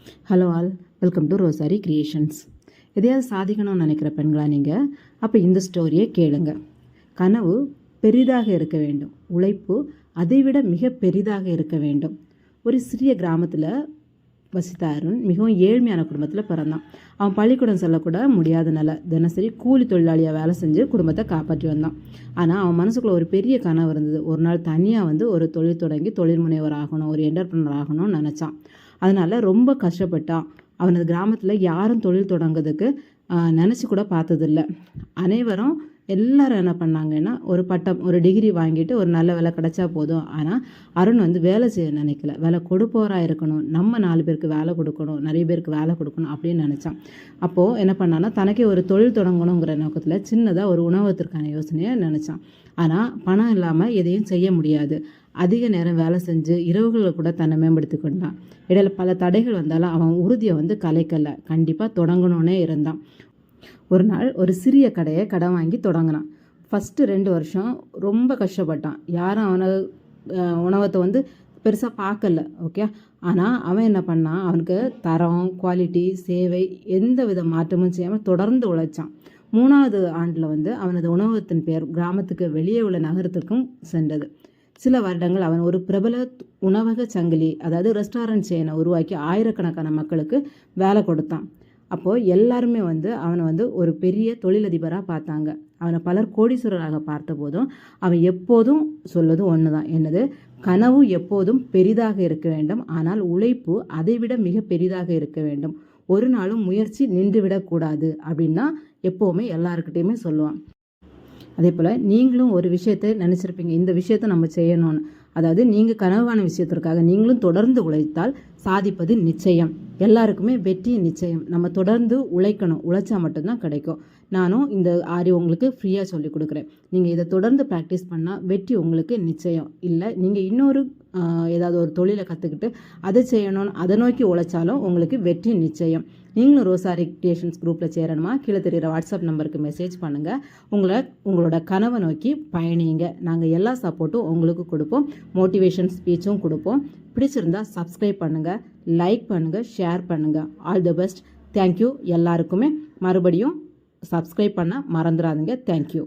Hello all, welcome to rosary creations. எதையாவது சாதிக்கணும்னு நினைக்கிற பெண்களா நீங்கள்? அப்போ இந்த ஸ்டோரியை கேளுங்க. கனவு பெரிதாக இருக்க வேண்டும், உழைப்பு அதைவிட மிக பெரிதாக இருக்க வேண்டும். ஒரு சிறிய கிராமத்தில் வசித்த அருண் மிகவும் ஏழ்மையான குடும்பத்தில் பிறந்தான். அவன் பள்ளிக்கூடம் செல்லக்கூட முடியாத நிலை. தினசரி கூலி தொழிலாளியாக வேலை செஞ்சு குடும்பத்தை காப்பாற்றி வந்தான். ஆனால் அவன் மனசுக்குள்ள ஒரு பெரிய கனவு இருந்தது. ஒரு நாள் தனியாக ஒரு தொழில் தொடங்கி தொழில் முனைவர் ஆகணும், ஒரு என்டர்பிரனர் ஆகணும்னு நினச்சான். அதனால் ரொம்ப கஷ்டப்பட்டான். அவனது கிராமத்தில் யாரும் தொழில் தொடங்குறதுக்கு நினச்சி கூட பார்த்ததில்ல. அனைவரும் எல்லாரும் என்ன பண்ணாங்கன்னா, ஒரு பட்டம், ஒரு டிகிரி வாங்கிட்டு ஒரு நல்ல வேலை கிடச்சா போதும். ஆனால் அருண் வேலை செய்ய நினைக்கல. வேலை கொடுப்பவராக இருக்கணும், நம்ம 4 பேருக்கு வேலை கொடுக்கணும், நிறைய பேருக்கு வேலை கொடுக்கணும் அப்படின்னு நினச்சான். அப்போது என்ன பண்ணான்னா, தனக்கே ஒரு தொழில் தொடங்கணுங்கிற நோக்கத்தில் சின்னதாக ஒரு உணவகத்திற்கான யோசனையை நினச்சான். ஆனால் பணம் இல்லாமல் எதையும் செய்ய முடியாது. அதிக நேரம் வேலை செஞ்சு இரவுகளில் கூட தன்னை மேம்படுத்தி கொண்டான். இடையில பல தடைகள் வந்தாலும் அவன் உறுதியை கலைக்கலை. கண்டிப்பாக தொடங்கணுன்னே இருந்தான். ஒரு நாள் ஒரு சிறிய கடையை கடன் வாங்கி தொடங்கினான். ஃபஸ்ட்டு 2 வருஷம் ரொம்ப கஷ்டப்பட்டான். யாரும் அவனை உணவகத்தை பெருசாக பார்க்கல. ஓகே, ஆனால் அவன் என்ன பண்ணான், அவனுக்கு தரம், குவாலிட்டி, சேவை எந்த வித மாற்றமும் செய்யாமல் தொடர்ந்து உழைச்சான். 3வது ஆண்டில் அவனது உணவகத்தின் பெயர் கிராமத்துக்கு வெளியே உள்ள நகரத்திற்கும் சென்றது. சில வருடங்கள் அவன் ஒரு பிரபல உணவக சங்கிலி, அதாவது ரெஸ்டாரண்ட் செயினை உருவாக்கி ஆயிரக்கணக்கான மக்களுக்கு வேலை கொடுத்தான். அப்போது எல்லாருமே அவனை ஒரு பெரிய தொழிலதிபராக பார்த்தாங்க. அவனை பலர் கோடீஸ்வரராக பார்த்த போதும் அவன் எப்போதும் சொல்லது ஒன்று தான். என்னது? கனவு எப்போதும் பெரிதாக இருக்க வேண்டும், ஆனால் உழைப்பு அதைவிட மிக பெரிதாக இருக்க வேண்டும். ஒரு நாளும் முயற்சி நின்றுவிடக்கூடாது அப்படின்னா எப்போவுமே எல்லாருக்கிட்டையுமே சொல்லுவான். அதே போல் நீங்களும் ஒரு விஷயத்தை நினச்சிருப்பீங்க, இந்த விஷயத்தை நம்ம செய்யணும்னு. அதாவது நீங்கள் கனவான விஷயத்திற்காக நீங்களும் தொடர்ந்து உழைத்தால் சாதிப்பது நிச்சயம். எல்லாருக்குமே வெற்றி நிச்சயம். நம்ம தொடர்ந்து உழைக்கணும், உழைச்சா மட்டும்தான் கிடைக்கும். நானும் இந்த ஆரி உங்களுக்கு ஃப்ரீயாக சொல்லி கொடுக்குறேன். நீங்கள் இதை தொடர்ந்து ப்ராக்டிஸ் பண்ணால் வெற்றி உங்களுக்கு நிச்சயம். இல்லை நீங்கள் இன்னொரு ஏதாவது ஒரு தொழிலை கற்றுக்கிட்டு அதை செய்யணும்னு அதை நோக்கி உழைச்சாலும் உங்களுக்கு வெற்றி நிச்சயம். நீங்களும் ரோசாரி கிரியேஷன்ஸ் குரூப்பில் சேரணுமா? கீழே தெரிகிற வாட்ஸ்அப் நம்பருக்கு மெசேஜ் பண்ணுங்கள். உங்களோட கனவை நோக்கி பயணிங்க. நாங்கள் எல்லா சப்போர்ட்டும் உங்களுக்கு கொடுப்போம், மோட்டிவேஷன் ஸ்பீச்சும் கொடுப்போம். பிடிச்சிருந்தா சப்ஸ்கிரைப் பண்ணுங்கள், லைக் பண்ணுங்கள், ஷேர் பண்ணுங்கள். All the best. தேங்க்யூ எல்லாருக்குமே. மறுபடியும் சப்ஸ்கிரைப் பண்ண மறந்துடாதீங்க. தேங்க்யூ.